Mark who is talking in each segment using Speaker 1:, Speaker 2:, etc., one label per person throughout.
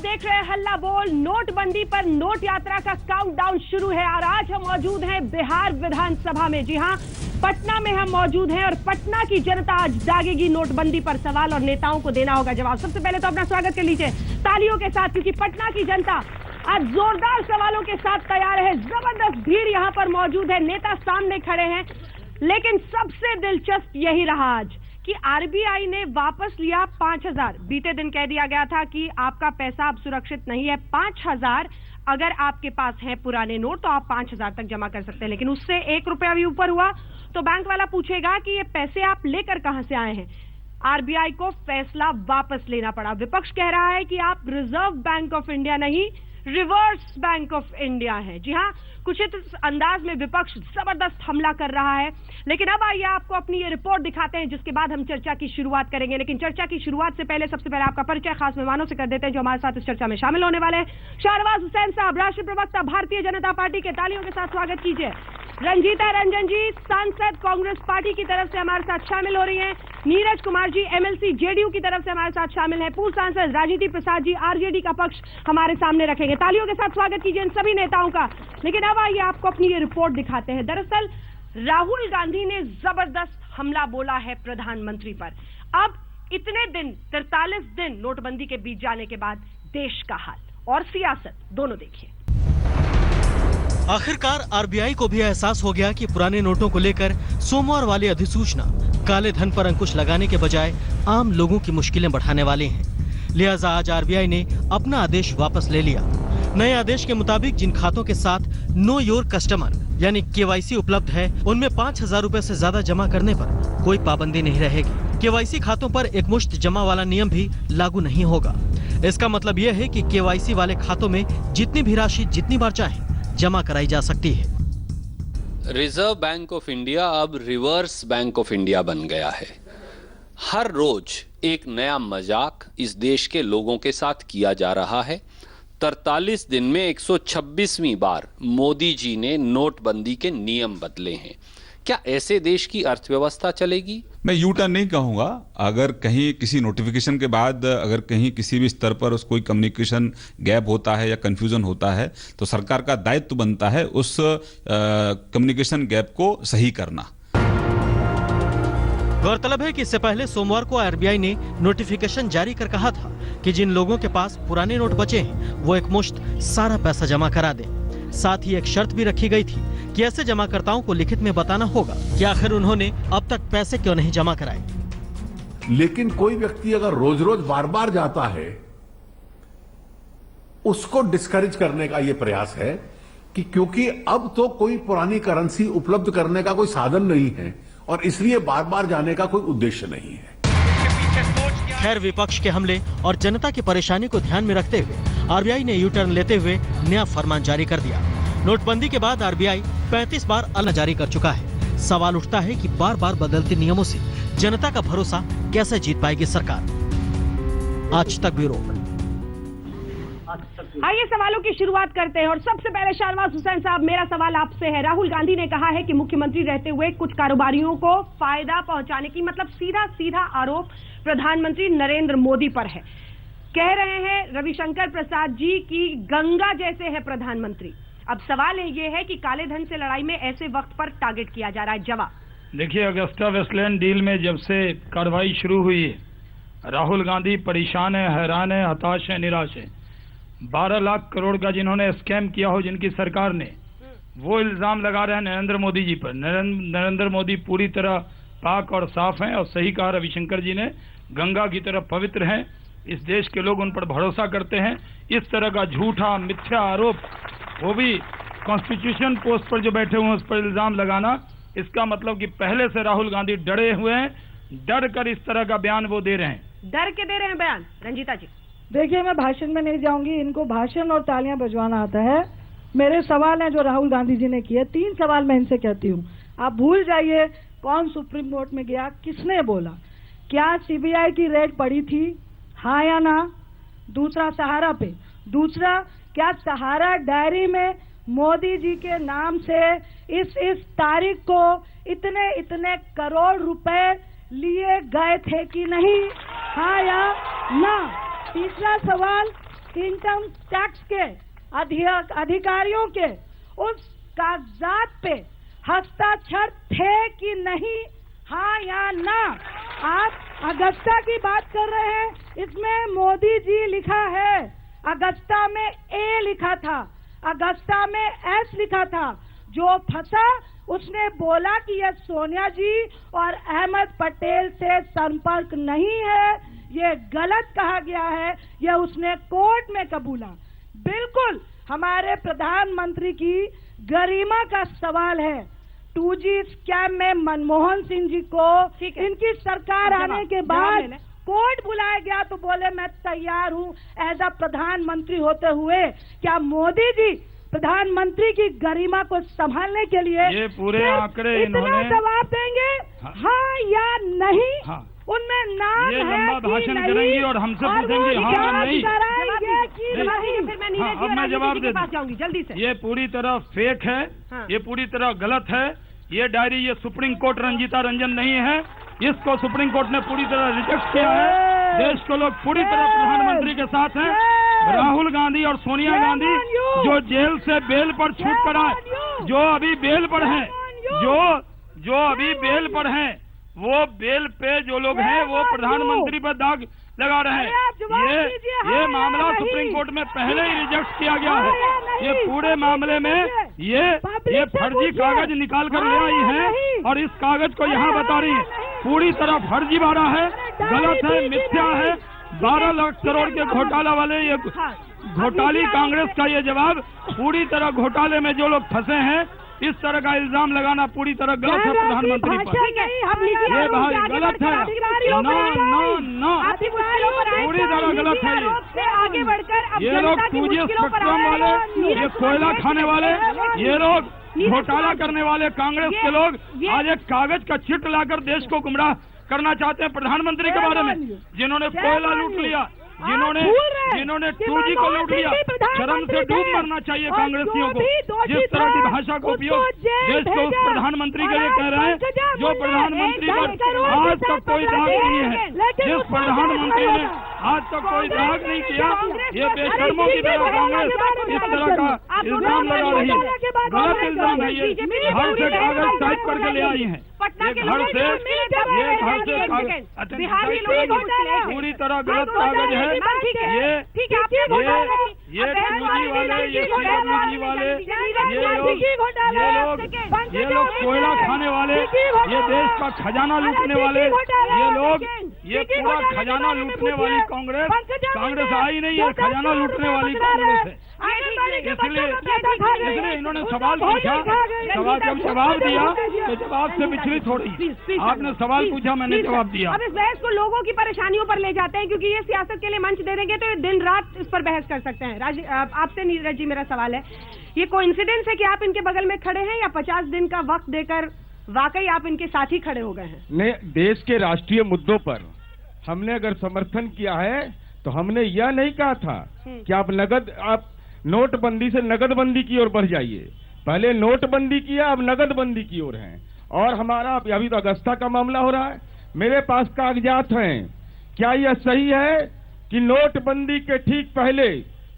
Speaker 1: देख रहे हैं हल्ला बोल। नोटबंदी पर नोट यात्रा का काउंटडाउन शुरू है और आज हम मौजूद हैं बिहार विधानसभा में। जी हां, पटना में हम मौजूद हैं और पटना की जनता आज दागेगी नोटबंदी पर सवाल और नेताओं को देना होगा जवाब। सबसे पहले तो अपना स्वागत कर लीजिए तालियों के साथ, क्योंकि पटना की जनता आज जोरदार सवालों के साथ तैयार है। जबरदस्त भीड़ यहां पर मौजूद है, नेता सामने खड़े हैं। लेकिन सबसे दिलचस्प यही रहा आज कि आरबीआई ने वापस लिया 5,000। बीते दिन कह दिया गया था कि आपका पैसा अब सुरक्षित नहीं है। 5,000 अगर आपके पास है पुराने नोट तो आप 5,000 तक जमा कर सकते हैं, लेकिन उससे 1 रुपया भी ऊपर हुआ तो बैंक वाला पूछेगा कि ये पैसे आप लेकर कहां से आए हैं। आरबीआई को फैसला वापस लेना पड़ा। विपक्ष कह रहा है कि आप रिजर्व बैंक ऑफ इंडिया नहीं, रिवर्स बैंक ऑफ इंडिया है। जी हां, कुछ इस अंदाज में विपक्ष जबरदस्त हमला कर रहा है। लेकिन अब आइए आपको अपनी ये रिपोर्ट दिखाते हैं, जिसके बाद हम चर्चा की शुरुआत करेंगे। लेकिन चर्चा की शुरुआत से पहले सबसे पहले आपका परिचय खास मेहमानों से कर देते हैं जो हमारे साथ इस चर्चा में शामिल होने वाले हैं। शाहनवाज हुसैन साहब, राष्ट्रीय प्रवक्ता भारतीय जनता पार्टी के, तालियों के साथ स्वागत कीजिए। रंजीता रंजन जी, सांसद कांग्रेस पार्टी की तरफ से हमारे साथ शामिल हो रही हैं। नीरज कुमार जी, एमएलसी जेडीयू की तरफ से हमारे साथ शामिल हैं। पूर्व सांसद राजनीति प्रसाद जी, आरजेडी का पक्ष हमारे सामने रखेंगे। तालियों के साथ स्वागत कीजिए इन सभी नेताओं का। लेकिन अब आइए आपको अपनी ये रिपोर्ट दिखाते हैं। दरअसल राहुल गांधी ने जबरदस्त हमला बोला है प्रधानमंत्री पर। अब इतने दिन, 43 दिन नोटबंदी के बीत जाने के बाद देश का हाल और सियासत दोनों देखिए।
Speaker 2: आखिरकार आरबीआई को भी एहसास हो गया कि पुराने नोटों को लेकर सोमवार वाली अधिसूचना काले धन पर अंकुश लगाने के बजाय आम लोगों की मुश्किलें बढ़ाने वाली हैं। लिहाजा आज आरबीआई ने अपना आदेश वापस ले लिया। नए आदेश के मुताबिक जिन खातों के साथ नो योर कस्टमर यानी केवाईसी उपलब्ध है, उनमें 5,000 रुपए से ज्यादा जमा करने पर कोई पाबंदी नहीं रहेगी। केवाईसी खातों पर एक मुश्त जमा वाला नियम भी लागू नहीं होगा। इसका मतलब यह है कि केवाईसी वाले खातों में जितनी भी राशि जितनी बार चाहे जमा कराई जा सकती है।
Speaker 3: रिजर्व बैंक ऑफ इंडिया अब रिवर्स बैंक ऑफ इंडिया बन गया है। हर रोज एक नया मजाक इस देश के लोगों के साथ किया जा रहा है। 43 दिन में 126वीं बार मोदी जी ने नोटबंदी के नियम बदले हैं। क्या ऐसे देश की अर्थव्यवस्था चलेगी?
Speaker 4: मैं यू टर्न नहीं कहूंगा। अगर कहीं किसी नोटिफिकेशन के बाद अगर कहीं किसी भी स्तर पर कोई कम्युनिकेशन गैप होता है या कंफ्यूजन होता है तो सरकार का दायित्व बनता है उस कम्युनिकेशन गैप को सही करना।
Speaker 2: गौरतलब है कि इससे पहले सोमवार को आरबीआई ने नोटिफिकेशन जारी कर कहा था कि जिन लोगों के पास पुराने नोट बचे हैं वो एक मुश्त सारा पैसा जमा करा दें। साथ ही एक शर्त भी रखी गई थी कि ऐसे जमाकर्ताओं को लिखित में बताना होगा कि आखिर उन्होंने अब तक पैसे क्यों नहीं जमा कराए।
Speaker 5: लेकिन कोई व्यक्ति अगर रोज रोज बार बार जाता है, उसको डिस्करेज करने का यह प्रयास है कि क्योंकि अब तो कोई पुरानी करेंसी उपलब्ध करने का कोई साधन नहीं है और इसलिए बार बार जाने का कोई उद्देश्य नहीं है।
Speaker 2: खैर, विपक्ष के हमले और जनता की परेशानी को ध्यान में रखते हुए आरबीआई ने यू टर्न लेते हुए नया फरमान जारी कर दिया। नोटबंदी के बाद आरबीआई 35 बार अलर्ट जारी कर चुका है। सवाल उठता है कि बार बार बदलते नियमों से जनता का भरोसा कैसे जीत पाएगी सरकार। आज तक ब्यूरो।
Speaker 1: आइए सवालों की शुरुआत करते हैं और सबसे पहले शाहनवाज हुसैन साहब, मेरा सवाल आपसे है। राहुल गांधी ने कहा है कि मुख्यमंत्री रहते हुए कुछ कारोबारियों को फायदा पहुंचाने की, मतलब सीधा सीधा आरोप प्रधानमंत्री नरेंद्र मोदी पर है। कह रहे हैं रविशंकर प्रसाद जी की गंगा जैसे है प्रधानमंत्री। अब सवाल ये है कि काले धन से लड़ाई में ऐसे वक्त पर टारगेट किया जा रहा है। जवाब
Speaker 6: देखिए, अगस्ता वेस्टलैंड डील में जब से कार्रवाई शुरू हुई है, राहुल गांधी परेशान है, हैरान है, हताश है, निराश है। 12 लाख करोड़ का जिन्होंने स्कैम किया हो जिनकी सरकार ने, वो इल्जाम लगा रहे हैं नरेंद्र मोदी जी पर। नरेंद्र मोदी पूरी तरह पाक और साफ हैं और सही कहा रविशंकर जी ने, गंगा की तरह पवित्र हैं। इस देश के लोग उन पर भरोसा करते हैं। इस तरह का झूठा मिथ्या आरोप, वो भी कॉन्स्टिट्यूशन पोस्ट पर जो बैठे हुए हैं उस पर इल्जाम लगाना, इसका मतलब कि पहले से राहुल गांधी डरे हुए हैं। डर कर इस तरह का बयान वो दे रहे हैं।
Speaker 1: डर के दे रहे हैं बयान। रंजीता जी।
Speaker 7: देखिए, मैं भाषण में नहीं जाऊंगी, इनको भाषण और तालियां बजवाना आता है। मेरे सवाल हैं जो राहुल गांधी जी ने किए। 3 सवाल मैं इनसे कहती हूँ। आप भूल जाइए कौन सुप्रीम कोर्ट में गया, किसने बोला, क्या सीबीआई की रेड पड़ी थी, हाँ या ना। दूसरा, सहारा पे। दूसरा, क्या सहारा डायरी में मोदी जी के नाम से इस तारीख को इतने इतने करोड़ रुपए लिए गए थे कि नहीं, हाँ या ना। तीसरा सवाल, इनकम टैक्स के अधिकारियों के उस कागजात पे हस्ताक्षर थे कि नहीं, हाँ या ना? आप अगस्ता की बात कर रहे हैं, इसमें मोदी जी लिखा है, अगस्ता में ए लिखा था, अगस्ता में एस लिखा था। जो फंसा उसने बोला कि यह सोनिया जी और अहमद पटेल से संपर्क नहीं है, ये गलत कहा गया है, यह उसने कोर्ट में कबूला। बिल्कुल हमारे प्रधानमंत्री की गरिमा का सवाल है। 2G स्कैम में मनमोहन सिंह जी को इनकी सरकार आने के बाद कोर्ट बुलाया गया तो बोले मैं तैयार हूँ एज अ प्रधानमंत्री होते हुए। क्या मोदी जी प्रधानमंत्री की गरिमा को संभालने के लिए
Speaker 6: ये पूरे आंकड़े
Speaker 7: इतना जवाब देंगे, हाँ या नहीं?
Speaker 6: हाँ।
Speaker 7: उनमें नाम
Speaker 6: ये
Speaker 7: है
Speaker 6: लंबा
Speaker 7: कि
Speaker 6: भाषण
Speaker 7: नहीं?
Speaker 6: करेंगी और हमसे पूछेंगी हाँ या नहीं।
Speaker 1: फिर मैं नीरज जी
Speaker 6: अब मैं जवाब
Speaker 1: के पास जाऊंगी जल्दी से।
Speaker 6: ये पूरी तरह फेक है, ये पूरी तरह गलत है। ये डायरी ये सुप्रीम कोर्ट रंजीता रंजन नहीं है, इसको सुप्रीम कोर्ट ने पूरी तरह रिजेक्ट किया है। देश को लोग पूरी तरह प्रधानमंत्री के साथ हैं। राहुल गांधी और सोनिया गांधी जो जेल से बेल पर छूट कर आए, जो अभी बेल पर हैं, जो अभी बेल पर हैं, वो बेल पे जो लोग हैं वो प्रधानमंत्री पर दाग लगा रहे हैं। ये मामला सुप्रीम कोर्ट में पहले ही रिजेक्ट किया गया है। ये पूरे मामले में ये फर्जी कागज निकाल कर ले आई है और इस कागज को यहाँ बता रही है। पूरी तरह फर्जी बारा है, गलत है, मिथ्या है। 12 लाख करोड़ के घोटाला वाले ये घोटाली कांग्रेस का ये जवाब, पूरी तरह घोटाले में जो लोग फंसे हैं इस तरह का इल्जाम लगाना पूरी तरह गलत है प्रधानमंत्री पर। ये भाई गलत है, नो पूरी तरह गलत है। ये लोग 2G स्पेक्ट्रम वाले, ये कोयला खाने वाले, ये लोग घोटाला करने वाले कांग्रेस के लोग आज एक कागज का चिट लाकर देश को गुमराह करना चाहते हैं प्रधानमंत्री के बारे में। जिन्होंने कोयला लूट लिया, जिन्होंने 2G को लूट लिया, शर्म से डूब मरना चाहिए कांग्रेसियों को। जिस तरह की भाषा का उपयोग देश को उस प्रधानमंत्री के लिए कह रहे हैं, जो प्रधानमंत्री पर आज तक कोई दाग नहीं है, जिस प्रधानमंत्री ने आज तक कोई दाग नहीं किया, ये बेशर्मों की तरह कांग्रेस इस तरह का इल्जाम लगा रही है। गलत इल्जाम है। ये घर से कागज टाइप करके ले आई है, घर से पूरी तरह गलत कागज है। ये 2G वाले, ये CWG वाले, ये लोग कोयला खाने वाले, ये देश का खजाना लूटने वाले, ये पूरा खजाना लूटने वाली कांग्रेस आई नहीं है, खजाना लूटने वाली कांग्रेस है। इसलिए इन्होंने सवाल पूछा, जब जवाब दिया तो जवाब से विचलित हो रही। आपने सवाल पूछा, मैंने जवाब दिया।
Speaker 1: अब इस बहस को लोगों की परेशानियों पर ले जाते हैं, क्योंकि ये सियासत के लिए मंच दे देंगे तो ये दिन रात इस पर बहस कर सकते हैं। आपसे नीरज जी मेरा सवाल है, ये कोइंसिडेंस है कि आप इनके बगल में खड़े हैं या 50 दिन का वक्त देकर वाकई आप इनके साथ ही खड़े हो गए हैं?
Speaker 8: ने देश के राष्ट्रीय मुद्दों पर हमने अगर समर्थन किया है तो हमने यह नहीं कहा था कि आप नोटबंदी से नगदबंदी की ओर बढ़ जाइए। पहले नोटबंदी किया, अब नगदबंदी की ओर हैं। और हमारा अभी तो अगस्ता का मामला हो रहा है, मेरे पास कागजात हैं। क्या यह सही है कि नोटबंदी के ठीक पहले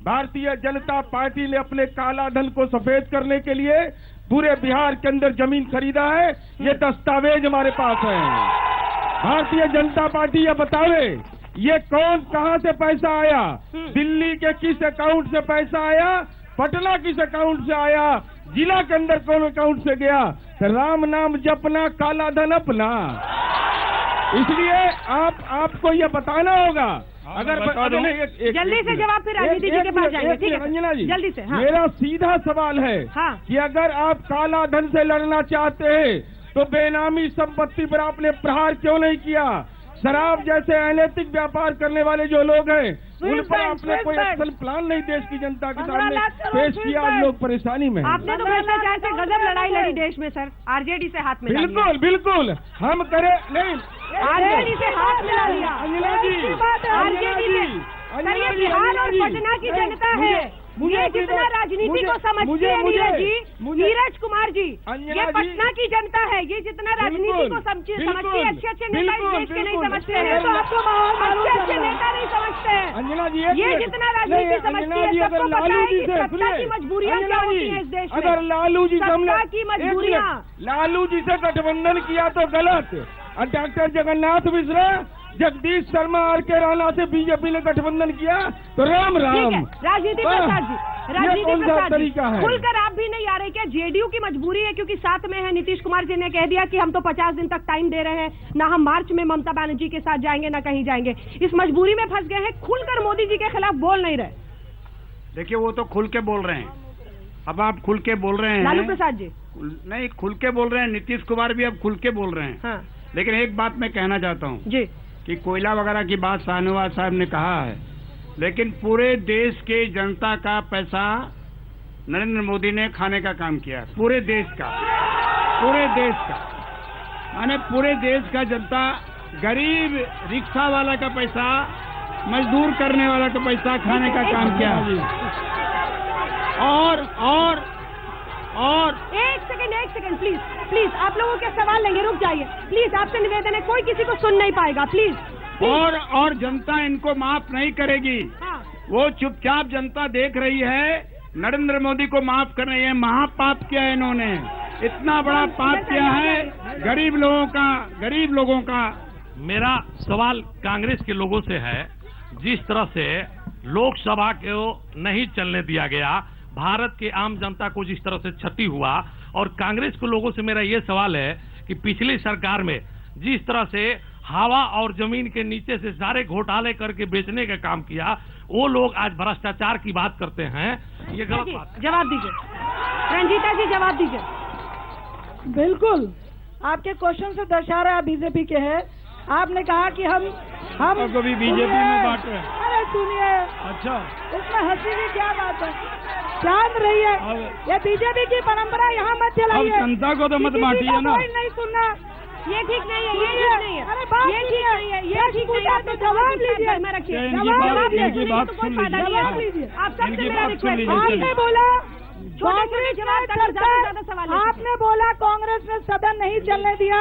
Speaker 8: भारतीय जनता पार्टी ने अपने काला धन को सफेद करने के लिए पूरे बिहार के अंदर जमीन खरीदा है? ये दस्तावेज हमारे पास है। भारतीय जनता पार्टी यह बतावे ये कौन कहां से पैसा आया, दिल्ली के किस अकाउंट से पैसा आया, पटना किस अकाउंट से आया, जिला के अंदर कौन अकाउंट से गया। राम नाम जपना, काला धन अपना। इसलिए आपको यह बताना होगा। अगर
Speaker 1: जल्दी से जवाब, फिर राजनीति जी के पास जाएंगे। ठीक है
Speaker 8: रंजना जी,
Speaker 1: जल्दी से। हाँ।
Speaker 8: मेरा सीधा सवाल है कि अगर आप काला धन से लड़ना चाहते हैं तो बेनामी संपत्ति पर आपने प्रहार क्यों नहीं किया? शराब जैसे अनैतिक व्यापार करने वाले जो लोग हैं उन पर आपने कोई एक्शन प्लान नहीं देश की जनता के सामने पेश किया। आज लोग परेशानी में हैं।
Speaker 1: आपने तो भ्रष्टाचार से गजब लड़ाई लड़ी देश में सर, आरजेडी से हाथ मिला लिया।
Speaker 8: बिल्कुल हम करे नहीं,
Speaker 1: आरजेडी से हाथ मिला लिया।
Speaker 8: अंजना जी,
Speaker 1: सर ये बिहार और पटना की जनता है, ये जितना राजनीति को समझती है नीरज जी, नीरज कुमार जी, ये पटना की जनता है, ये जितना राजनीति को समझती है, अच्छे अच्छे नेता इस देश के नहीं समझते हैं, तो आपको अच्छे अच्छे नेता नहीं समझते हैं। ये जितना राजनीति समझती है, सबको पता है कि सत्ता की मजबूरियां क्या होती है इस देश में।
Speaker 8: अगर लालू जी
Speaker 1: सत्ता की मजबूरियां,
Speaker 8: लालू जी से गठबंधन किया तो गलत, और डॉक्टर जगन्नाथ मिश्रा, जगदीश शर्मा, आर के राणा से बीजेपी ने गठबंधन किया तो राम राम।
Speaker 1: राजनीति प्रसाद जी, राजनीति प्रसाद जी,
Speaker 8: है?
Speaker 1: खुलकर आप भी नहीं आ रहे क्या? जेडीयू की मजबूरी है क्योंकि साथ में है, नीतीश कुमार जी ने कह दिया कि हम तो 50 दिन तक टाइम दे रहे हैं, ना हम मार्च में ममता बनर्जी के साथ जाएंगे ना कहीं जाएंगे, इस मजबूरी में फंस गए हैं, खुलकर मोदी जी के खिलाफ बोल नहीं रहे।
Speaker 9: देखिए वो तो खुल के बोल रहे हैं, अब आप खुल के बोल रहे हैं
Speaker 1: लालू प्रसाद जी,
Speaker 9: नहीं खुल के बोल रहे हैं, नीतीश कुमार भी अब खुल के बोल रहे हैं।
Speaker 1: हाँ।
Speaker 9: लेकिन एक बात मैं कहना चाहता हूँ
Speaker 1: जी,
Speaker 9: कि कोयला वगैरह की बात शाहनवाज साहब ने कहा है, लेकिन पूरे देश के जनता का पैसा नरेंद्र मोदी ने खाने का काम किया है, पूरे देश का, पूरे देश का, माने पूरे देश का जनता, गरीब रिक्शा वाला का पैसा, मजदूर करने वाला का पैसा खाने का काम किया है। और
Speaker 1: एक सेकंड प्लीज प्लीज, आप लोगों के सवाल लेंगे, रुक जाइए प्लीज, आपसे निवेदन है, कोई किसी को सुन नहीं पाएगा प्लीज।
Speaker 9: और जनता इनको माफ नहीं करेगी।
Speaker 1: हाँ।
Speaker 9: वो चुपचाप जनता देख रही है, नरेंद्र मोदी को माफ कर रही है। महापाप किया है इन्होंने, इतना बड़ा पाप किया है गरीब लोगों का।
Speaker 10: मेरा सवाल कांग्रेस के लोगों से है, जिस तरह से लोकसभा को नहीं चलने दिया गया, भारत के आम जनता को जिस तरह से क्षति हुआ, और कांग्रेस के लोगों से मेरा ये सवाल है कि पिछली सरकार में जिस तरह से हवा और जमीन के नीचे से सारे घोटाले करके बेचने का काम किया, वो लोग आज भ्रष्टाचार की बात करते हैं, ये गलत बात है।
Speaker 1: जवाब दीजिए रंजीता जी, जवाब दीजिए।
Speaker 7: बिल्कुल, आपके क्वेश्चन से दर्शा रहा है बीजेपी के है। आपने कहा कि हम
Speaker 9: कभी बीजेपी में बांट रहे हैं।
Speaker 7: अरे सुनिए,
Speaker 9: अच्छा,
Speaker 7: इसमें हंसी की क्या बात है? शांत रहिए, ये बीजेपी की परंपरा यहाँ मत चलाइए।
Speaker 9: अब जनता को तो मत बांटिए ना।
Speaker 7: नहीं सुनना,
Speaker 1: ये ठीक नहीं है, ये ठीक नहीं है,
Speaker 7: अरे बात
Speaker 1: ये ठीक नहीं है, ये ठीक नहीं है,
Speaker 7: तो जवाब लीजिए,
Speaker 1: में रखिए,
Speaker 9: इनकी बात
Speaker 1: कोई
Speaker 9: सुन
Speaker 1: फायदा नहीं है।
Speaker 7: लीजिए।
Speaker 1: आप सबसे
Speaker 9: इनकी
Speaker 1: मेरा
Speaker 9: बात सुन
Speaker 1: रिक्वेस्ट,
Speaker 9: लीजिए।
Speaker 7: आपने बोला
Speaker 1: छोटे जवाब, ज्यादा सवाल है।
Speaker 7: आपने बोला कांग्रेस ने सदन नहीं चलने दिया,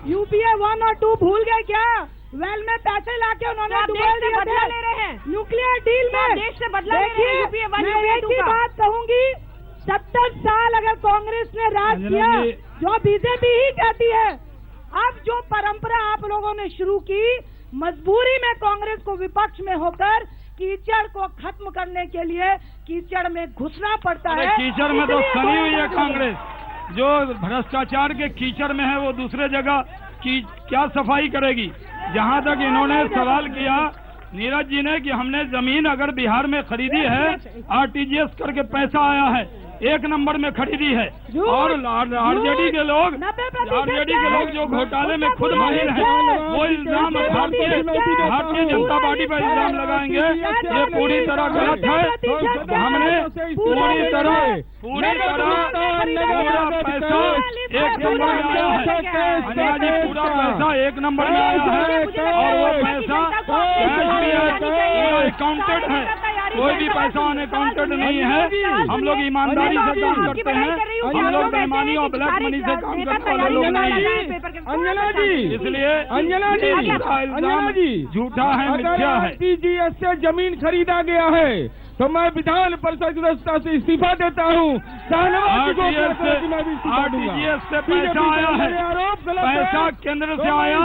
Speaker 7: यूपीए 1 और 2 भूल गए क्या? वेल में पैसे लाके उन्होंने
Speaker 1: देश से बदला ले रहे हैं,
Speaker 7: न्यूक्लियर डील में
Speaker 1: देश से बदला ले रहे हैं। यूपीए 1
Speaker 7: मैं
Speaker 1: यूपीए
Speaker 7: एक
Speaker 1: 2
Speaker 7: ही
Speaker 1: का
Speaker 7: बात कहूंगी, 70 साल अगर कांग्रेस ने राज किया, जो बीजेपी ही कहती है, अब जो परंपरा आप लोगों ने शुरू की, मजबूरी में कांग्रेस को विपक्ष में होकर कीचड़ को खत्म करने के लिए कीचड़ में घुसना पड़ता है।
Speaker 9: कीचड़ में तो सनी हुई है कांग्रेस, जो भ्रष्टाचार के कीचड़ में है वो दूसरे जगह की क्या सफाई करेगी। जहां तक इन्होंने सवाल किया नीरज जी ने कि हमने जमीन अगर बिहार में खरीदी है, आरटीजीएस करके पैसा आया है, 1 नंबर में खरीदी है, और आरजेडी के लोग जो घोटाले में खुद माहिर हैं, वो इल्जाम भारतीय जनता पार्टी पर इल्जाम लगाएंगे, ये पूरी तरह गलत है। हमने पूरी तरह पूरा पैसा 1 नंबर में आया है, जी पूरा पैसा 1 नंबर में आया है, और वो पैसा कैश भी है, पूरा अकाउंटेड है, कोई भी पैसा अनअकाउंटेड नहीं है। हम लोग ईमानदारी से काम करते हैं, हम लोग बेईमानी और ब्लैक मनी से काम करने वाले लोग नहीं हैं।
Speaker 8: अंजना जी,
Speaker 9: इसलिए
Speaker 8: अंजना जी
Speaker 9: झूठा है, मिथ्या है।
Speaker 8: आरटीजीएस से जमीन खरीदा गया है, तो मैं विधान परिषद सदस्यता से इस्तीफा देता हूँ।
Speaker 9: आरटीजीएस से पैसा आया है, पैसा केंद्र से आया,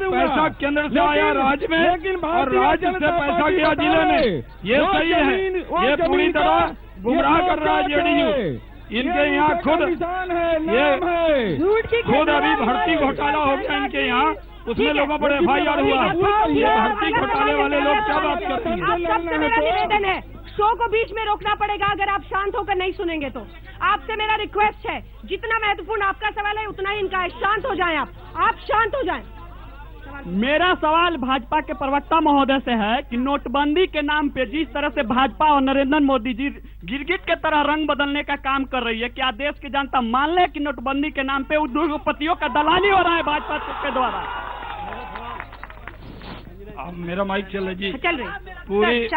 Speaker 9: पैसा केंद्र से आया राज्य में, और राज्य से पैसा गया जिले में। ये सही है, ये पूरी तरह गुमराह कर रहा है जेडीयू। इनके यहाँ खुद अभी भर्ती घोटाला हो गया इनके यहाँ, उसमें लोगों पर FIR हुआ। ये भर्ती घोटाले वाले लोग क्या बात करते हैं?
Speaker 1: आपसे मेरा निवेदन है, शो को बीच में रोकना पड़ेगा अगर आप शांत होकर नहीं सुनेंगे तो। आपसे मेरा रिक्वेस्ट है, जितना महत्वपूर्ण आपका सवाल है उतना ही इनका है, शांत हो जाएं आप शांत हो जाएं।
Speaker 11: मेरा सवाल भाजपा के प्रवक्ता महोदय से है कि नोटबंदी के नाम पे जिस तरह से भाजपा और नरेंद्र मोदी जी गिरगिट के तरह रंग बदलने का काम कर रही है, क्या देश की जनता मान ले कि नोटबंदी के नाम पे उद्योगपतियों का दलाली हो रहा है भाजपा के द्वारा?
Speaker 6: अब मेरा माइक चल रहा जी,
Speaker 1: चल रही
Speaker 6: पूरी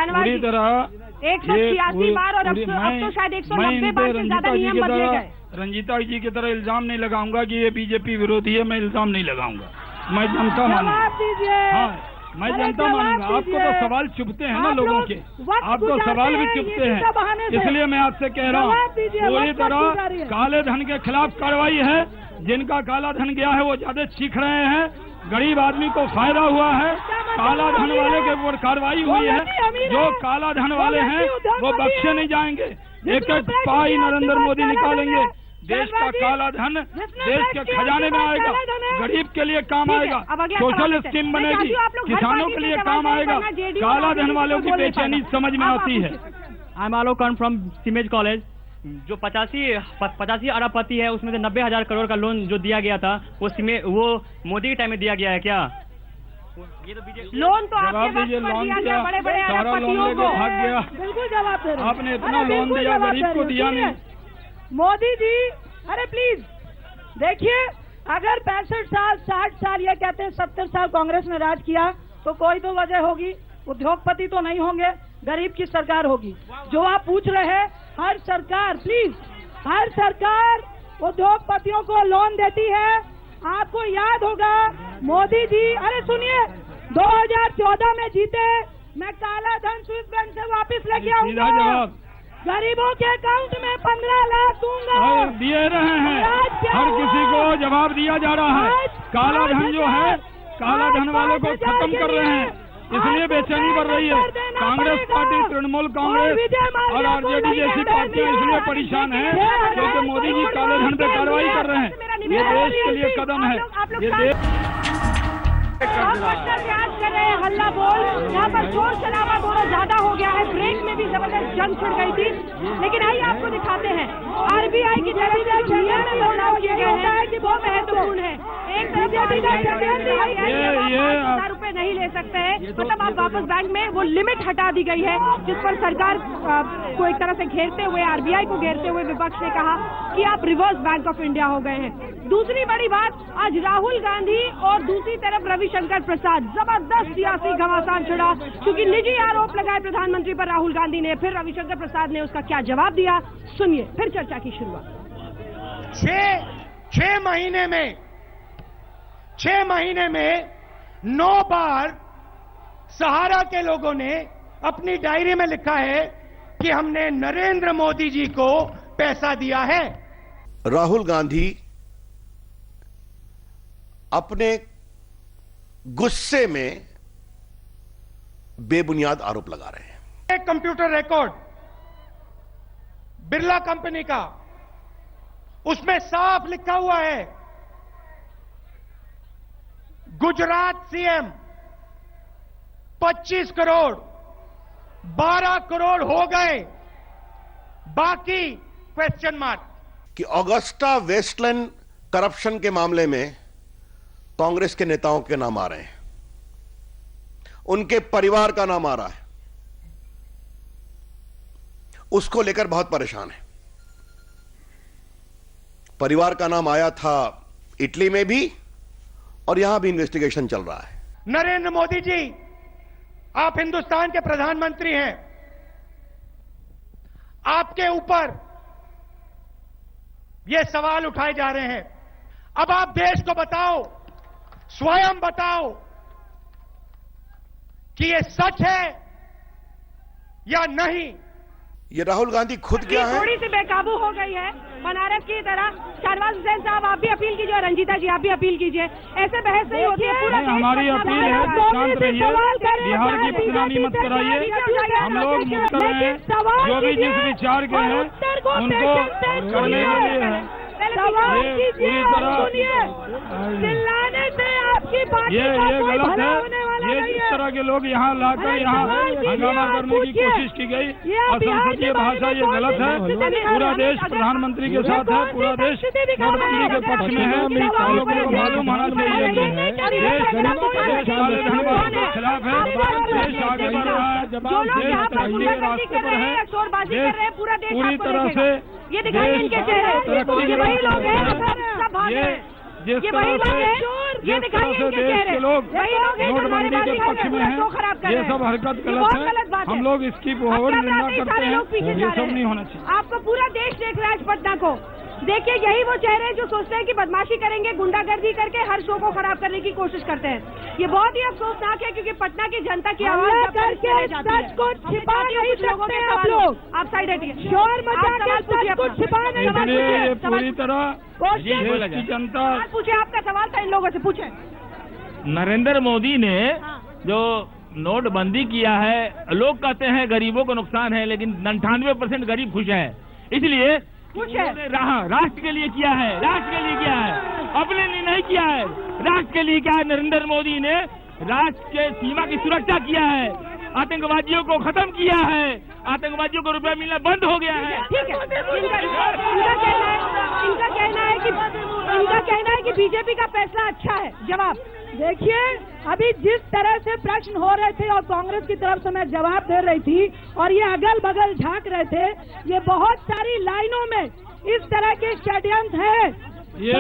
Speaker 6: तरह
Speaker 1: 186 बार और अब तो शायद 190 बार से ज्यादा नियम बदले गए।
Speaker 6: रंजीता जी की तरह इल्जाम नहीं लगाऊंगा कि ये बीजेपी विरोधी है, मैं इल्जाम नहीं लगाऊंगा, मैं जनता मानूंगा। हाँ, मैं जनता मानूंगा। आपको तो सवाल चुभते हैं ना लोगों के, आपको सवाल भी चुभते हैं, इसलिए मैं आपसे कह रहा हूँ पूरी तरह काले धन के खिलाफ कार्रवाई है। जिनका काला धन गया है वो ज्यादा चीख रहे हैं, गरीब आदमी को फायदा हुआ है, काला धन वाले के ऊपर कार्रवाई हुई है। जो काला धन वाले हैं वो बख्शे नहीं जाएंगे, एक एक पाई नरेंद्र मोदी निकालेंगे। देश का काला धन देश के खजाने में आएगा, गरीब के लिए काम आएगा, सोशल स्कीम बनेगी, किसानों के लिए काम आएगा। काला धन वालों की बेचैनी समझ में आती है।
Speaker 11: आई एम आलो कर्ण फ्रॉम सीमेज कॉलेज। जो 85 अरबपति है उसमें से 90,000 करोड़ का लोन जो दिया गया था वो मोदी के टाइम में दिया गया है क्या?
Speaker 1: ये तो लोन तो आपने
Speaker 6: दिया गया,
Speaker 1: बड़े-बड़े
Speaker 6: सारा लोन लेके भाग गया।
Speaker 7: बिल्कुल जवाब दे रहे हैं।
Speaker 6: आपने इतना लोन दिया, गरीब को दिया नहीं।
Speaker 7: मोदी जी, अरे प्लीज देखिए, अगर 65 साल 60 साल ये कहते हैं 70 साल कांग्रेस ने राज किया तो कोई तो वजह होगी। उद्योगपति तो नहीं होंगे, गरीब की सरकार होगी। जो आप पूछ रहे हैं, हर सरकार, प्लीज, हर सरकार उद्योगपतियों को लोन देती है। आपको याद होगा मोदी जी, अरे सुनिए, 2014 में जीते, मैं काला धन स्विस बैंक से वापस लेके आऊंगा, गरीबों के अकाउंट में 15 लाख दूंगा।
Speaker 6: दिए रहे हैं, हर किसी को जवाब दिया जा रहा है। काला धन जो है, काला धन वालों को खत्म कर रहे हैं, इसलिए बेचैनी बढ़ रही है। कांग्रेस पार्टी, तृणमूल कांग्रेस और आरजेडी जैसी पार्टियां इसलिए परेशान हैं क्योंकि मोदी जी काले धन पे कार्रवाई कर रहे हैं। ये देश के लिए कदम है। ये देश
Speaker 1: कर रहे हैं, हल्ला बोल, यहाँ पर शोर शराबा थोड़ा ज्यादा हो गया है। ब्रेक में भी जबरदस्त जंग छिड़ गई थी, लेकिन आइए आपको दिखाते हैं आरबीआई की तरफ से नियम में बदलाव किए गए हैं कि वो महत्वपूर्ण है। एक तरफ 10,000 रुपए नहीं ले सकते हैं, मतलब आप वापस बैंक में, वो लिमिट हटा दी गई है, जिस पर सरकार को एक तरह से घेरते हुए, आरबीआई को घेरते हुए विपक्ष ने कहा कि आप रिवर्स बैंक ऑफ इंडिया हो गए हैं। दूसरी बड़ी बात, आज राहुल गांधी और दूसरी तरफ रविशंकर प्रसाद, जबरदस्त सियासी घमासान छिड़ा, क्योंकि निजी आरोप लगाए प्रधानमंत्री पर राहुल गांधी ने। फिर रविशंकर प्रसाद ने उसका क्या जवाब दिया, सुनिए, फिर चर्चा की शुरुआत।
Speaker 12: 6 महीने में 9 बार सहारा के लोगों ने अपनी डायरी में लिखा है कि हमने नरेंद्र मोदी जी को पैसा दिया है।
Speaker 13: राहुल गांधी अपने गुस्से में बेबुनियाद आरोप लगा रहे हैं।
Speaker 12: एक कंप्यूटर रिकॉर्ड बिरला कंपनी का, उसमें साफ लिखा हुआ है, गुजरात सीएम 25 करोड़, 12 करोड़ हो गए, बाकी क्वेश्चन मार्क।
Speaker 13: कि ऑगस्टा वेस्टलैंड करप्शन के मामले में कांग्रेस के नेताओं के नाम आ रहे हैं, उनके परिवार का नाम आ रहा है, उसको लेकर बहुत परेशान है। परिवार का नाम आया था इटली में भी और यहां भी इन्वेस्टिगेशन चल रहा है।
Speaker 12: नरेंद्र मोदी जी, आप हिंदुस्तान के प्रधानमंत्री हैं, आपके ऊपर ये सवाल उठाए जा रहे हैं। अब आप देश को बताओ, स्वयं बताओ कि ये सच है या नहीं।
Speaker 13: ये राहुल गांधी खुद क्या है?
Speaker 1: थोड़ी सी बेकाबू हो गई है बनारस की तरह। शाहनवाज हुसैन साहब, आप भी अपील कीजिए, रंजीता जी आप भी अपील कीजिए। ऐसे बहस नहीं होती है। पूरा
Speaker 6: हमारी अपील है, शांत रहिए, बिहार की बदनामी मत कराइए। हम लोग मुक्त हैं, जो भी जिस विचार के हैं उनको करने के लिए है। ये पूरी तरह ये गलत है। ये जिस तरह के लोग यहाँ लाकर यहाँ हंगामा करने की कोशिश की गई, असंसदीय भाषा, ये गलत है। पूरा देश प्रधानमंत्री के साथ है, पूरा देश नोटबंदी के पक्ष में है। हम लोगों को मालूम होना चाहिए कि देश काले धन के खिलाफ है, देश आगे बढ़ रहा है, देश तरक्की के रास्ते पर है, देश पूरी तरह से
Speaker 1: ये दिखाइए इनके चेहरे, ये वही लोग हैं सब भाग रहे हैं।
Speaker 9: जिस
Speaker 1: ये
Speaker 9: तरह
Speaker 1: वही
Speaker 9: से
Speaker 1: लोग हैं, ये
Speaker 9: जिस तरह
Speaker 1: दिखाइए
Speaker 9: से
Speaker 1: इनके
Speaker 9: देश
Speaker 1: चेहरे।
Speaker 9: के लोग
Speaker 1: वही लोग हैं जो हमारे
Speaker 9: नोटबंदी के
Speaker 1: बाजी
Speaker 9: पक्ष में
Speaker 1: को खराब कर
Speaker 9: हैं,
Speaker 1: रहे
Speaker 9: ये
Speaker 1: हैं।
Speaker 9: सब हरकत
Speaker 1: ये बहुत गलत
Speaker 9: गलत
Speaker 1: बात
Speaker 9: है।
Speaker 1: है।
Speaker 9: हम लोग इसकी
Speaker 1: अब
Speaker 9: बहुत
Speaker 1: क्या
Speaker 9: निंदा
Speaker 1: बात है,
Speaker 9: करते
Speaker 1: सारे
Speaker 9: हैं।
Speaker 1: लोग पीछे
Speaker 9: ये
Speaker 1: जा
Speaker 9: सब
Speaker 1: रहे
Speaker 9: नहीं
Speaker 1: हैं।
Speaker 9: होना चाहिए।
Speaker 1: आपको पूरा देश देख रहा है आज पटना को। देखिए यही वो चेहरे हैं जो सोचते हैं कि बदमाशी करेंगे, गुंडागर्दी करके हर शो को खराब करने की कोशिश करते हैं। ये बहुत ही अफसोसनाक है क्योंकि पटना की जनता की आवाज
Speaker 7: हमला
Speaker 1: जब तक
Speaker 7: करके
Speaker 1: नहीं जाती है।
Speaker 7: सच को छिपा
Speaker 1: हम
Speaker 7: नहीं
Speaker 1: कुछ लोगों के
Speaker 7: सकते आप
Speaker 1: सवालों-
Speaker 7: लोग।
Speaker 1: आप साइड हटिए।
Speaker 7: शोर मचा
Speaker 1: आप
Speaker 7: के
Speaker 1: सवाल पूछिए
Speaker 7: सच को
Speaker 1: अपना।
Speaker 7: छिपा नहीं
Speaker 1: सवाल
Speaker 9: इसलिए
Speaker 1: पूछिए,
Speaker 9: ये
Speaker 1: सवाल
Speaker 9: पूरी तरह देश की जनता
Speaker 1: सवाल पूछिए। आपका सवाल था इन लोगों से, पूछे।
Speaker 8: नरेंद्र मोदी ने जो नोटबंदी किया है, लोग कहते हैं गरीबों को नुकसान है, लेकिन 98% गरीब खुश है। इसलिए उन्होंने राष्ट्र के लिए किया है, राष्ट्र के लिए किया है, अपने लिए नहीं किया है। राष्ट्र के लिए क्या है? नरेंद्र मोदी ने राष्ट्र के सीमा की सुरक्षा किया है, आतंकवादियों को खत्म किया है, आतंकवादियों को रुपया मिलना बंद हो गया है।
Speaker 1: ठीक है, इनका कहना है कि बीजेपी का फैसला अच्छा है। जवाब
Speaker 7: देखिए, अभी जिस तरह से प्रश्न हो रहे थे और कांग्रेस की तरफ से मैं जवाब दे रही थी और ये अगल बगल झांक रहे थे, ये बहुत सारी लाइनों में इस तरह के षड्यंत्र हैं।
Speaker 9: ये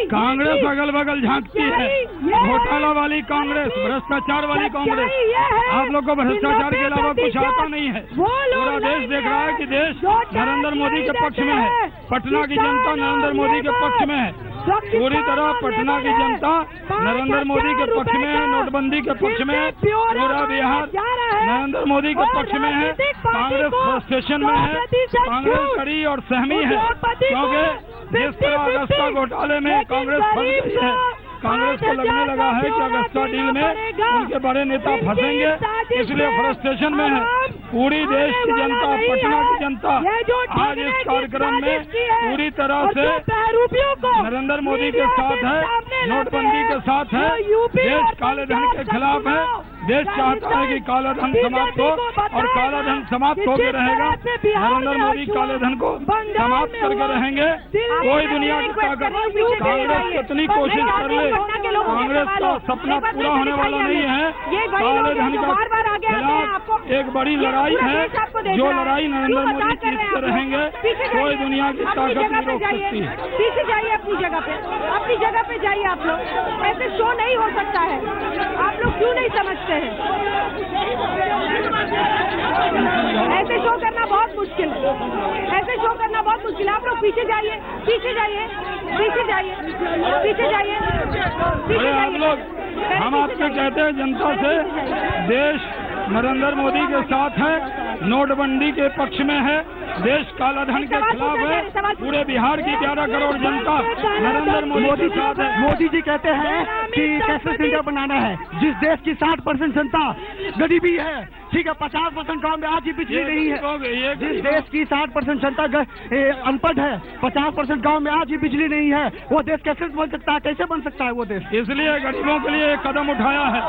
Speaker 9: कांग्रेस अगल बगल झांकती है, घोटाला वाली कांग्रेस, भ्रष्टाचार वाली कांग्रेस। आप लोग को भ्रष्टाचार के अलावा कुछ आता नहीं है। पूरा देश देख रहा है कि देश नरेंद्र मोदी के पक्ष में है, पटना की जनता नरेंद्र मोदी के पक्ष में है। पूरी तरह पटना की जनता नरेंद्र मोदी के पक्ष में है, नोटबंदी के पक्ष में है। पूरा बिहार नरेंद्र मोदी के पक्ष में है। कांग्रेस फ्रस्ट्रेशन में है, कांग्रेस कड़ी और सहमी है, क्योंकि जिस तरह अगस्ता घोटाले में कांग्रेस फंस गई है, कांग्रेस को लगने लगा है कि अगस्ता डील में उनके बड़े नेता फंसेंगे, इसलिए फ्रस्ट्रेशन में है। पूरी देश की जनता, पटना की जनता आज इस कार्यक्रम में पूरी तरह से नरेंद्र मोदी के साथ है, नोटबंदी के साथ है। देश काले धन के खिलाफ है। देश चाहता है कि काला धन समाप्त हो और काला धन समाप्त होकर रहेगा। नरेंद्र मोदी काले धन को समाप्त करके रहेंगे। कोई दुनिया की ताकत, कांग्रेस कितनी कोशिश कर ले, कांग्रेस का सपना पूरा होने वाला नहीं है। काले धन के खिलाफ एक बड़ी लड़ाई है, जो लड़ाई नरेंद्र मोदी जीतते रहेंगे। कोई दुनिया की ताकत नहीं रोक सकती।
Speaker 1: पीछे जाइए अपनी जगह पे जाइए। आप लोग ऐसे शो नहीं हो सकता है। आप लोग क्यों नहीं समझते हैं? ऐसे शो करना बहुत मुश्किल है। ऐसे शो करना बहुत मुश्किल है। आप लोग पीछे जाइए, पीछे जाइए, पीछे जाइए, पीछे जाइए।
Speaker 9: अरे आप लोग, हम आपसे कहते हैं जनता से, देश नरेंद्र मोदी के साथ है, नोटबंदी के पक्ष में है, देश काला धन के खिलाफ है। पूरे बिहार की 11 करोड़ जनता नरेंद्र मोदी के साथ है।
Speaker 14: मोदी जी कहते हैं कि कैशलेस इंडिया बनाना है। जिस देश की 60% जनता गरीबी है, ठीक है, 50% गाँव में आज ही बिजली नहीं है। जिस देश की 60% जनता अनपढ़ है, 50% गाँव में आज ही बिजली नहीं है, वो देश कैसे बन सकता है? कैसे बन सकता है वो देश?
Speaker 9: इसलिए गरीबों के लिए एक कदम उठाया है।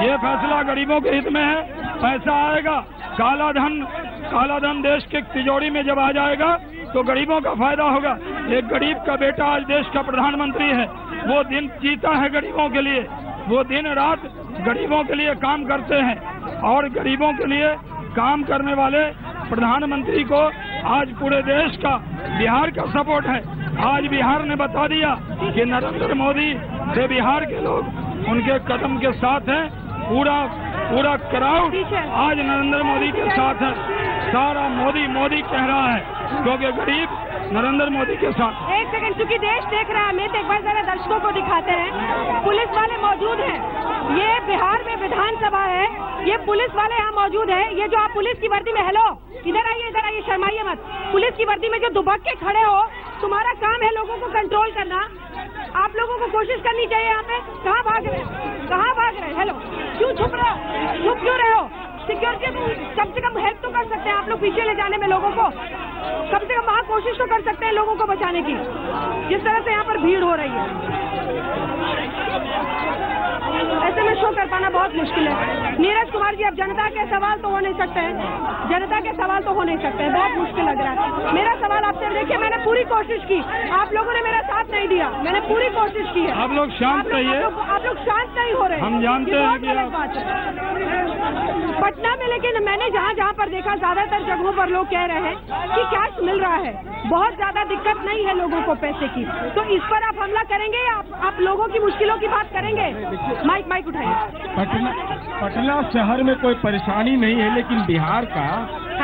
Speaker 9: ये फैसला गरीबों के हित में है। पैसा आएगा, काला धन देश के तिजोरी में जब आ जाएगा तो गरीबों का फायदा होगा। एक गरीब का बेटा आज देश का प्रधानमंत्री है। वो दिन जीता है गरीबों के लिए, वो दिन रात गरीबों के लिए काम करते हैं और गरीबों के लिए काम करने वाले प्रधानमंत्री को आज पूरे देश का, बिहार का सपोर्ट है। आज बिहार ने बता दिया कि नरेंद्र मोदी से बिहार के लोग उनके कदम के साथ हैं। पूरा क्राउड आज नरेंद्र मोदी के साथ है। सारा मोदी कह रहा है, क्योंकि गरीब नरेंद्र मोदी के साथ।
Speaker 1: एक सेकंड, क्योंकि देश देख रहा है, मैं तो एक बार जरा दर्शकों को दिखाते हैं। पुलिस वाले मौजूद हैं। ये बिहार में विधानसभा है, ये पुलिस वाले यहाँ मौजूद हैं। ये जो आप पुलिस की वर्दी में, हेलो इधर आइए, शर्माइए मत। पुलिस की वर्दी में जो दुबक के खड़े हो, तुम्हारा काम है लोगों को कंट्रोल करना। आप लोगों को कोशिश करनी चाहिए। यहाँ पे कहाँ भाग रहे? हेलो, क्यों छुप रहे हो? छुप क्यों रहे हो? सिक्योरिटी कम से कम हेल्प तो कर सकते हैं आप लोग पीछे ले जाने में लोगों को। कम से कम वहाँ कोशिश तो कर सकते हैं लोगों को बचाने की, जिस तरह से यहाँ पर भीड़ हो रही है। ऐसे में शो कर पाना बहुत मुश्किल है। नीरज कुमार जी, अब जनता के सवाल तो हो नहीं सकते हैं, बहुत मुश्किल लग रहा है। मेरा सवाल आपसे, देखिए मैंने पूरी कोशिश की, आप लोगों ने मेरा साथ नहीं दिया, मैंने पूरी कोशिश की है।
Speaker 9: आप लोग शांत रहिए।
Speaker 1: आप लोग शांत नहीं हो रहे।
Speaker 9: हम जानते हैं कि
Speaker 1: गलत बात है। पटना में लेकिन मैंने जहाँ जहाँ पर देखा ज्यादातर जगहों पर लोग कह रहे हैं कि कैश मिल रहा है, बहुत ज्यादा दिक्कत नहीं है लोगों को पैसे की। तो इस पर आप हमला करेंगे या आप लोगों की मुश्किलों की बात करेंगे? माइक उठाइए।
Speaker 8: पटना शहर में कोई परेशानी नहीं है, लेकिन बिहार का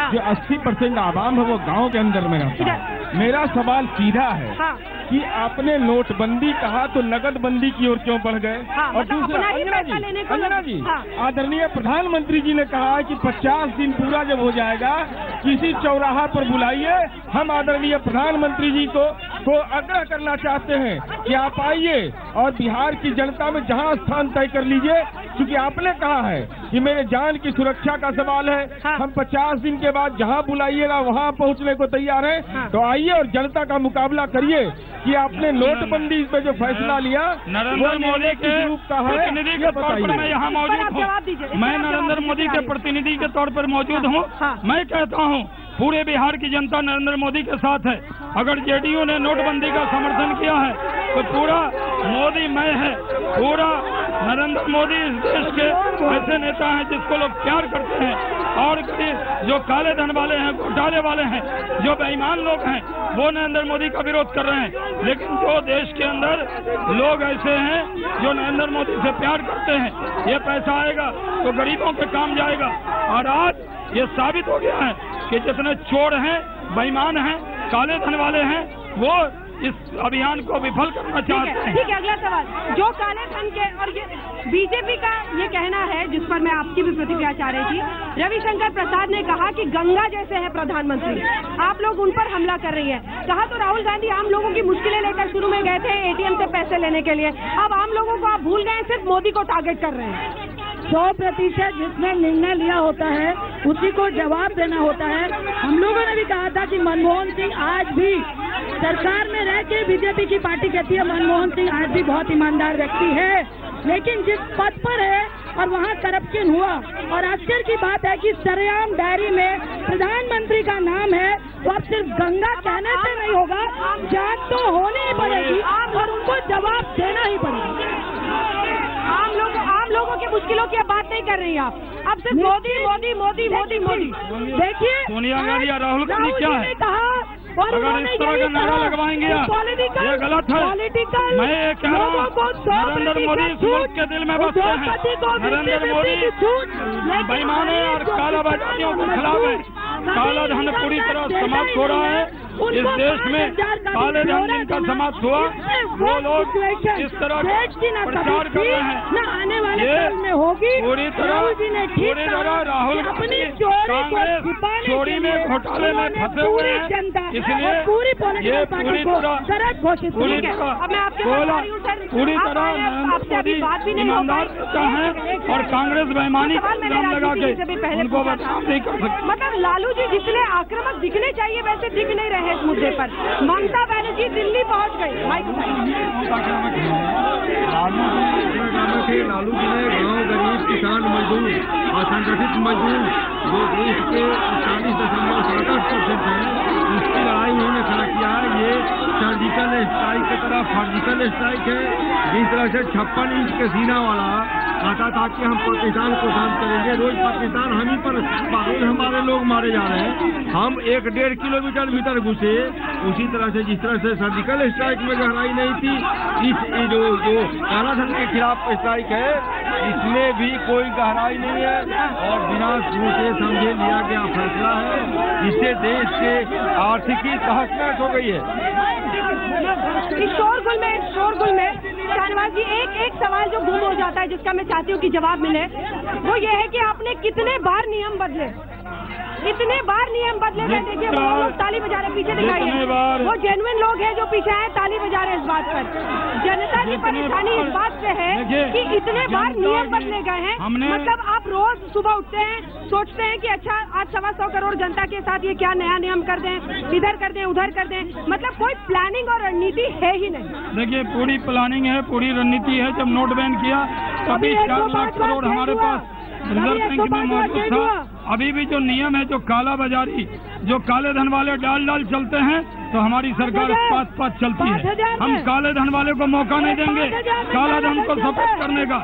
Speaker 8: जो 80% आवाम है वो गांव के अंदर में रहता है। मेरा सवाल सीधा है कि आपने नोटबंदी कहा तो नकदबंदी की ओर क्यों बढ़ गए? और दूसरा अंजना जी, आदरणीय प्रधानमंत्री जी ने कहा है कि 50 दिन पूरा जब हो जाएगा किसी चौराहा पर बुलाइए। हम आदरणीय प्रधानमंत्री जी को आग्रह करना चाहते हैं कि आप आइए और बिहार की जनता में जहां स्थान तय कर लीजिए, क्योंकि आपने कहा है कि मेरे जान की सुरक्षा का सवाल है। हम 50 दिन के बाद जहां बुलाइएगा वहां पहुंचने को तैयार हैं। तो आइए और जनता का मुकाबला करिए कि आपने नोटबंदी पे जो फैसला लिया
Speaker 9: नरेंद्र मोदी के प्रतिनिधि के तौर पर मैं यहाँ मौजूद हूँ। मैं नरेंद्र मोदी के प्रतिनिधि के तौर पर मौजूद हूँ। मैं कहता हूँ पूरे बिहार की जनता नरेंद्र मोदी के साथ है। अगर जेडीयू ने नोटबंदी का समर्थन किया है तो पूरा मोदी मैं है। पूरा नरेंद्र मोदी इस देश के ऐसे नेता हैं जिसको लोग प्यार करते हैं, और जो काले धन वाले हैं, घोटाले वाले हैं, जो बेईमान लोग हैं, वो नरेंद्र मोदी का विरोध कर रहे हैं। लेकिन जो देश के अंदर लोग ऐसे हैं जो नरेंद्र मोदी से प्यार करते हैं, ये पैसा आएगा तो गरीबों के काम जाएगा। और आज ये साबित हो गया है कि जितने चोर हैं, बेईमान हैं, काले धन वाले हैं, वो इस अभियान को विफल करना चाहते हैं।
Speaker 1: ठीक है, अगला सवाल। जो काले धन के, और ये बीजेपी का ये कहना है, जिस पर मैं आपकी भी प्रतिक्रिया चाह रही थी। रविशंकर प्रसाद ने कहा कि गंगा जैसे है प्रधानमंत्री, आप लोग उन पर हमला कर रही है। कहा तो राहुल गांधी आम लोगों की मुश्किलें लेकर शुरू में गए थे एटीएम से पैसे लेने के लिए, अब आम लोगों को आप भूल गए, सिर्फ मोदी को टारगेट कर रहे हैं।
Speaker 7: 100% जिसने निर्णय लिया होता है उसी को जवाब देना होता है। हम लोगों ने भी कहा था कि मनमोहन सिंह आज भी सरकार में रह के, बीजेपी की पार्टी कहती है मनमोहन सिंह आज भी बहुत ईमानदार व्यक्ति है, लेकिन जिस पद पर है और वहाँ करप्शन हुआ। और आश्चर्य की बात है कि सरेआम डायरी में प्रधानमंत्री का नाम है, तो अब सिर्फ गंगा कहने से नहीं होगा, जांच तो होनी ही पड़ेगी और उनको जवाब देना ही पड़ेगा।
Speaker 1: आम लोगों की मुश्किलों की अब बात नहीं कर रही आप, अब सिर्फ मोदी मोदी मोदी मोदी मोदी। देखिए
Speaker 9: सोनिया गांधी या राहुल गांधी क्या है, अगर इस तरह का नारा लगवाएंगे ये गलत है। मैं ये कह रहा हूँ नरेंद्र मोदी इस मुल्क के दिल में बसते हैं। नरेंद्र मोदी बेईमानों और कालाबाजारियों के खिलाफ है। काला धन पूरी तरह समाप्त हो रहा है इस देश में। काले धन जिनका समाप्त हुआ वो लोग इस तरह प्रचार कर रहे हैं। ये पूरी तरह राहुल गांधी कांग्रेस चोरी में, घोटाले में फंसे हुए हैं, इसलिए ये पूरी तरह नरेंद्र मोदी ईमानदार नेता है और कांग्रेस बेईमानी का इल्जाम लगा के उनको बदनाम नहीं कर सकती।
Speaker 1: मतलब लालू जी जितने आक्रामक दिखने चाहिए वैसे दिख नहीं रहे इस मुद्दे पर। ममता बनर्जी दिल्ली पहुंच गई।
Speaker 8: लालू जी ने गाँव गरीब किसान मजदूर असंगठित मजदूर जो देश के 40.67% है उसकी लड़ाई उन्होंने खड़ा किया है। ये सर्जिकल स्ट्राइक की तरह सर्जिकल स्ट्राइक है। जिस तरह से 56 इंच के सीना वाला कहता था कि हम पाकिस्तान को शांत करेंगे, रोज पाकिस्तान हम ही पर हमारे लोग मारे जा रहे हैं। हम 1-1.5 किलोमीटर भीतर घुसे, उसी तरह से जिस तरह से सर्जिकल स्ट्राइक में गहराई नहीं थी, इस जो काला धन के खिलाफ स्ट्राइक है इसमें भी कोई गहराई नहीं है और बिना सोचे समझे लिया गया फैसला है। इससे देश के आर्थिकी तहस हो गई है।
Speaker 1: इस शोरगुल में शाहनवाज जी एक सवाल जो गुम हो जाता है जिसका मैं चाहती हूँ कि जवाब मिले, वो ये है कि आपने कितने बार नियम बदले, इतने बार नियम बदले गए। देखिए वो लोग ताली बजा रहे, पीछे दिखाइए, वो जेन्युइन लोग हैं जो पीछे आए ताली बजा रहे इस बात पर। जनता की परेशानी इस बात से है कि इतने बार नियम बदले गए हैं। मतलब आप रोज सुबह उठते हैं, सोचते हैं कि अच्छा आज 125 करोड़ जनता के साथ ये क्या नया नियम कर दें, इधर कर दें, उधर कर दें, मतलब कोई प्लानिंग और रणनीति है ही नहीं।
Speaker 9: देखिए पूरी प्लानिंग है, पूरी रणनीति है। जब नोट बैन किया तभी 4 लाख करोड़ हमारे पास रिजर्व बैंक में मौजूद था, अभी भी जो नियम है, जो काला बाजारी, जो काले धन वाले डाल चलते हैं, तो हमारी सरकार पास चलती है। हम काले धन वाले को मौका नहीं देंगे काला धन को सफेद करने का,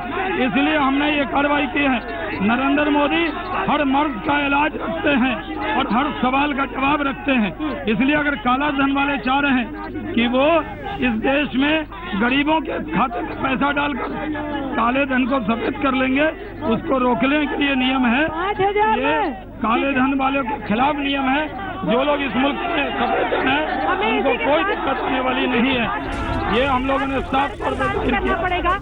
Speaker 9: इसलिए हमने ये कार्रवाई की है। नरेंद्र मोदी हर मर्ज का इलाज रखते हैं और हर सवाल का जवाब रखते हैं, इसलिए अगर काला धन वाले चाह रहे हैं कि वो इस देश में गरीबों के खाते में पैसा डालकर काले धन को सफेद कर लेंगे, उसको रोकने के लिए नियम है। ये काले धन वालों के खिलाफ नियम है। जो लोग इस मुल्क में सफेद धन है उनको कोई दिक्कत होने वाली नहीं है। ये हम लोगों ने साफ तौर पर
Speaker 1: करना पड़ेगा।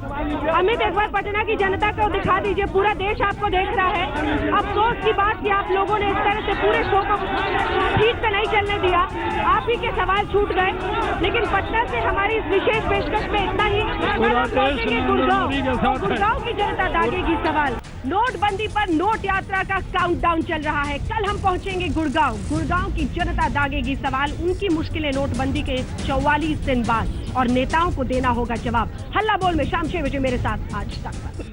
Speaker 1: अमित, एक बार पटना की जनता को दिखा दीजिए, पूरा देश आपको देख रहा है। अफसोस की बात कि आप लोगों ने इस तरह से पूरे शो को ठीक से नहीं चलने दिया, आप ही के सवाल छूट गए। लेकिन पटना से हमारी इस विशेष पेशकश में इतना ही। गुड़गांव की जनता दागेगी सवाल। नोटबंदी पर नोट यात्रा का काउंटडाउन चल रहा है। कल हम पहुंचेंगे गुड़गांव की जनता दागेगी सवाल। उनकी मुश्किलें नोटबंदी के 44 दिन बाद, और नेताओं को देना होगा जवाब। हल्ला बोल में शाम 6 बजे मेरे साथ आज तक।